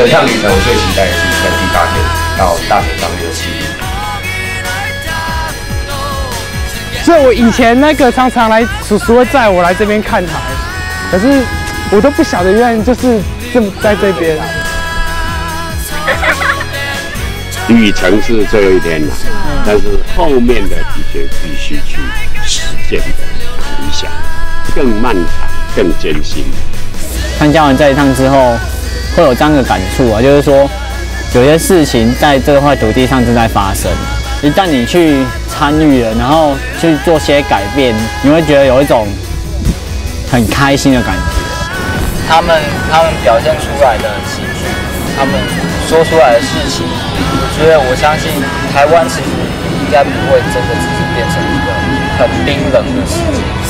整趟旅程我最期待的是在第8天到大城上面的起点。所以我以前那个常常来，叔叔会载我来这边看海，可是我都不晓得原来就是这么在这边。旅程是最后一天了，但是后面的的确必须去实践的理想，更漫长、更艰辛。参加完这一趟之后，会有这样的感触啊，就是说有些事情在这块土地上正在发生，一旦你去参与了，然后去做些改变，你会觉得有一种很开心的感觉。他们表现出来的情绪，他们说出来的事情，我相信台湾其实应该不会真的只是变成一个很冰冷的世界。